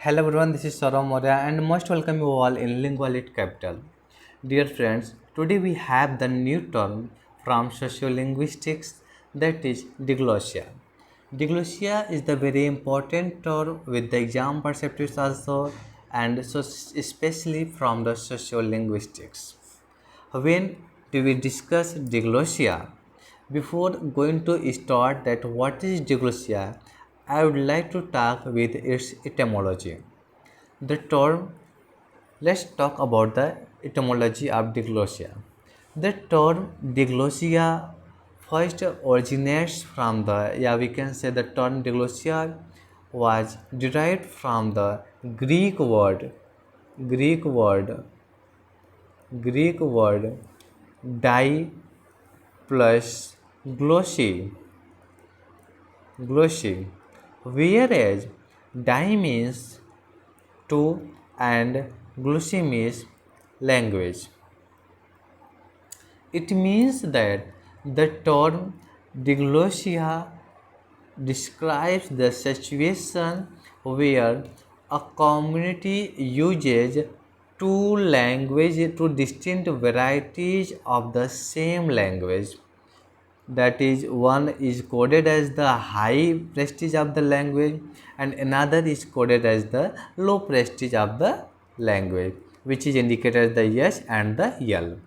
Hello everyone, this is Saurav Maurya and most welcome you all in Lingualit Capital. Dear friends, today we have the new term from Sociolinguistics, that is Diglossia. Diglossia is the very important term with the exam perceptives also and especially from the Sociolinguistics. When do we discuss Diglossia? Before going to start that what is Diglossia, I would like to talk with its etymology. The term, let's talk about the etymology of diglossia. The term diglossia first originates from we can say the term diglossia was derived from the Greek word, Greek word di plus glossy, whereas di means to and glossy means language. It means that the term diglossia describes the situation where a community uses two distinct varieties of the same language, that is, one is coded as the high prestige of the language and another is coded as the low prestige of the language, which is indicated as the S and the L.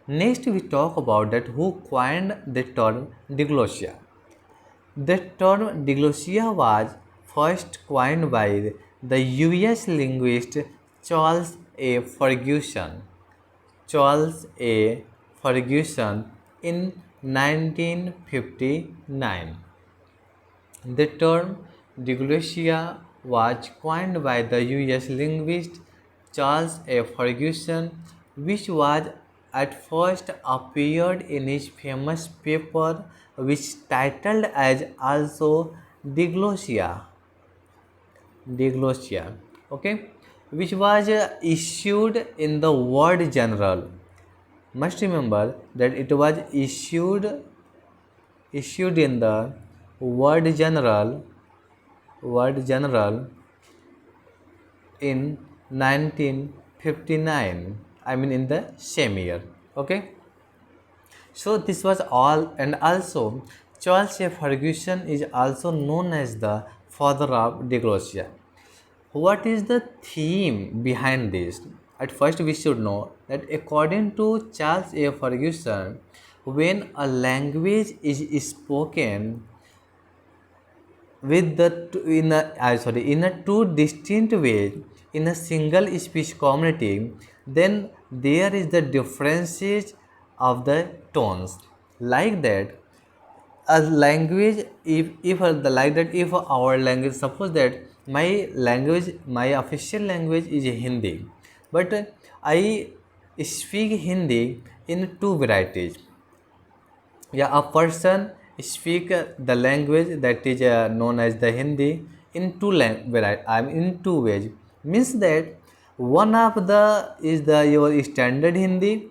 Next we talk about that who coined the term diglossia. The term diglossia was first coined by the US linguist Charles A. Ferguson. Charles A. Ferguson in 1959. The term diglossia was coined by the US linguist Charles A. Ferguson, which was at first appeared in his famous paper which titled as also Diglossia, okay, which was issued in the Word Journal. Must remember that it was issued in the Word Journal in 1959. I mean in the same year. Okay. So this was all, and also Charles A. Ferguson is also known as the father of diglossia. What is the theme behind this? At first, we should know that according to Charles A. Ferguson, when a language is spoken with in a two distinct ways in a single speech community, then there is the differences of the tones. Like that, a language, if the like that if our language, suppose that my official language is Hindi, but I speak Hindi in two varieties. Yeah, a person speak the language that is known as the Hindi in in two ways, means that one of the is the your standard Hindi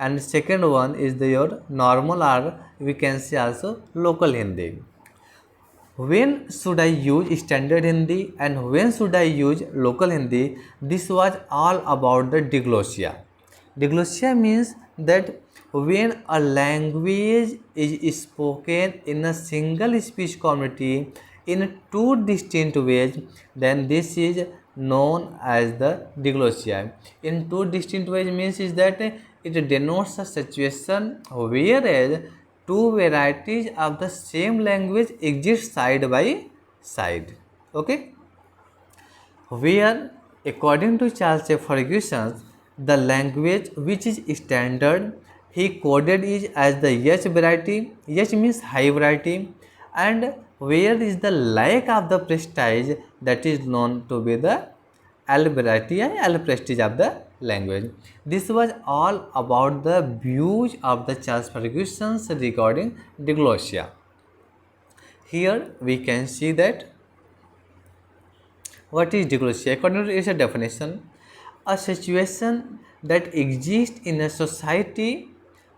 and second one is the your normal, or we can say also local Hindi. When should I use standard Hindi and when should I use local Hindi? This was all about the diglossia. Diglossia means that when a language is spoken in a single speech community in two distinct ways, then this is known as the diglossia. In two distinct ways means is that it denotes a situation whereas two varieties of the same language exist side by side. Okay, where according to Charles A. Ferguson, the language which is standard, he coded it as the H variety. H means high variety, and where is the lack of the prestige, that is known to be the L variety and L prestige of the language. This was all about the views of the Charles Ferguson regarding diglossia. Here we can see that what is diglossia? According to its definition, a situation that exists in a society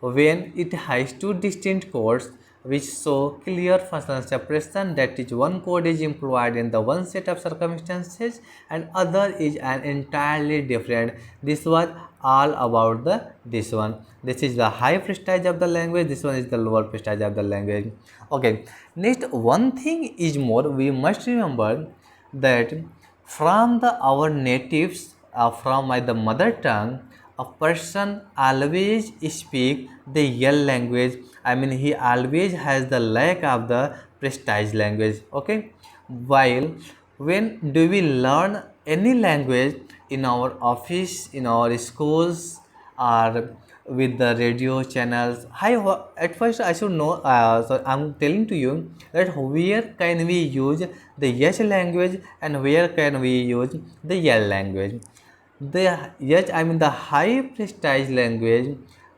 when it has two distinct codes which show clear functional separation, that is one code is employed in the one set of circumstances and other is an entirely different. This was all about the this one. This is the high prestige of the language, this one is the lower prestige of the language. Okay, next one thing is more, we must remember that from the our natives, from the mother tongue, a person always speak the yell language. I mean, he always has the lack of the prestige language. Okay, while when do we learn any language in our office, in our schools, or with the radio channels? At first I should know, so I'm telling to you that where can we use the yes language and where can we use the yell language. The yes, I mean the high prestige language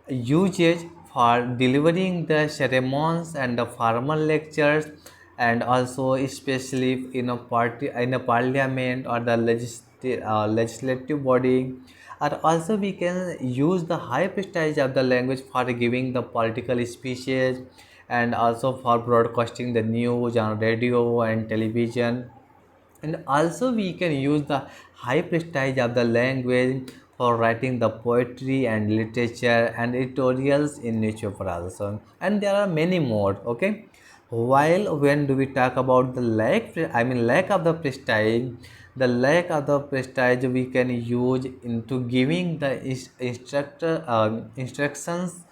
usage for delivering the sermons and the formal lectures, and also especially in a party, in a parliament or the legislative body, or also we can use the high prestige of the language for giving the political speeches, and also for broadcasting the news on radio and television. And also we can use the high prestige of the language for writing the poetry and literature and editorials in newspaper also, and there are many more. Okay, while when do we talk about the lack of the prestige, the lack of the prestige we can use into giving the instructions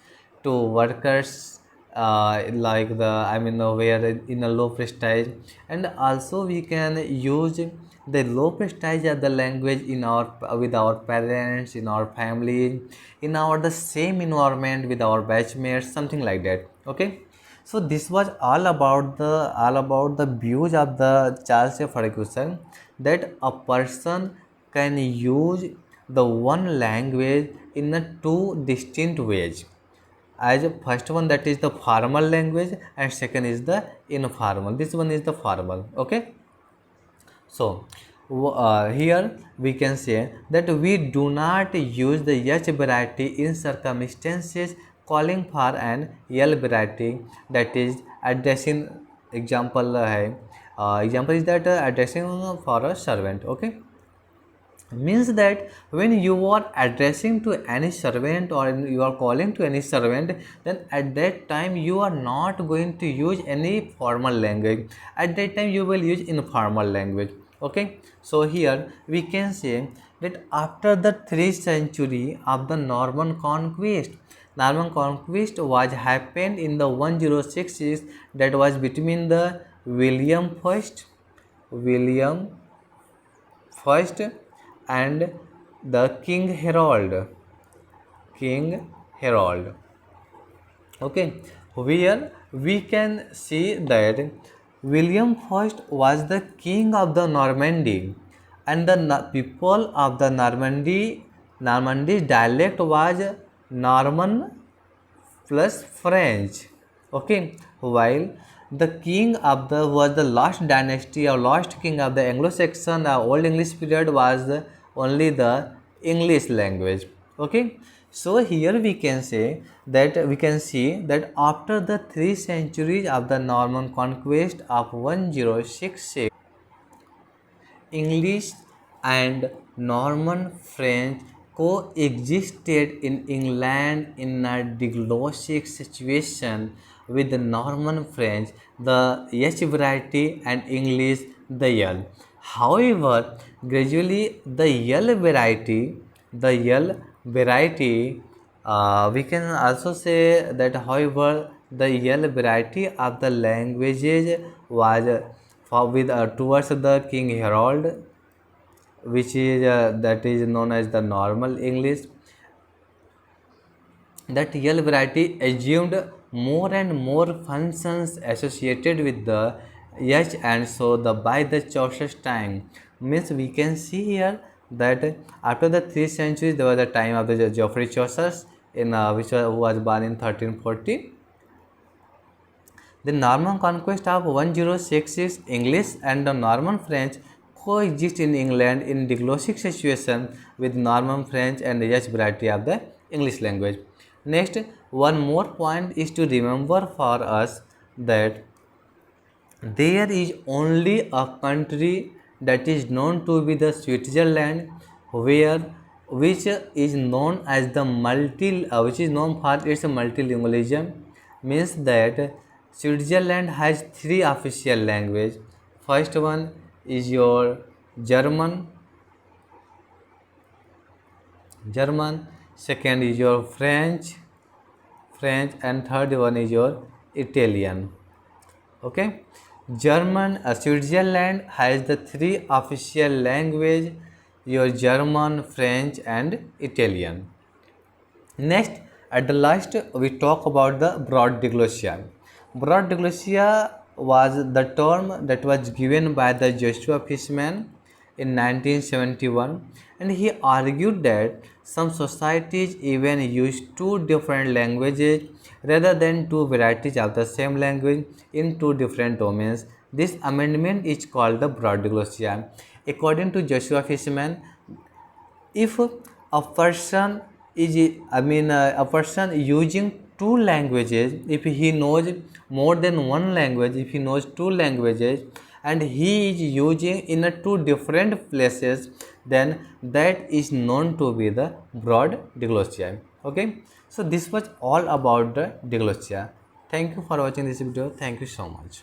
to workers, like the where in a low prestige. And also we can use the low prestige of the language in our with our parents, in our family, in our the same environment with our batchmates, something like that. Okay, so this was all about the views of the Charles A.Ferguson, that a person can use the one language in a two distinct ways. As first one, that is the formal language, and second is the informal. This one is the formal. Okay, so here we can say that we do not use the H variety in circumstances calling for an L variety, that is addressing. Example example is that addressing for a servant. Okay, means that when you are addressing to any servant or you are calling to any servant, then at that time you are not going to use any formal language. At that time you will use informal language. Okay, so here we can say that after the 3rd century of the Norman conquest was happened in the 1066, that was between the William first and the King Harold. Okay, where we can see that William first was the king of the Normandy, and the people of the Normandy dialect was Norman plus French. Okay, while the king of the was the last dynasty or last king of the Anglo-Saxon Old English period was only the English language. Okay, so here we can say that we can see that after the 3 centuries of the Norman conquest of 1066, English and Norman French coexisted in England in a Diglossia situation, with the Norman French, the H variety, and English, the L. However, gradually we can also say that however the L variety of the languages was with towards the King Harold, which is that is known as the normal English. That L variety assumed more and more functions associated with the H, and so the by the Chaucer's time, means we can see here that after the 3 centuries there was the time of the Geoffrey Chaucer, in who was born in 1340. The Norman conquest of 1066, English and the Norman French coexist in England in diglossic situation, with Norman French and the H variety of the English language. Next, one more point is to remember for us, that there is only a country that is known to be the Switzerland, where which is known as the which is known for its multilingualism. Means that Switzerland has three official language. First one is your German, German. Second is your French, and third one is your Italian. Okay, Switzerland has the three official language, your German, French, and Italian. Next, at the last, we talk about the broad diglossia. Broad diglossia was the term that was given by the Joshua Fishman in 1971, and he argued that some societies even use two different languages rather than two varieties of the same language in two different domains. This amendment is called the broad diglossia. According to Joshua Fishman, if a person is a person using two languages, if he knows more than one language, if he knows two languages and he is using in a two different places, then that is known to be the broad diglossia. Okay, so this was all about the diglossia. Thank you for watching this video. Thank you so much.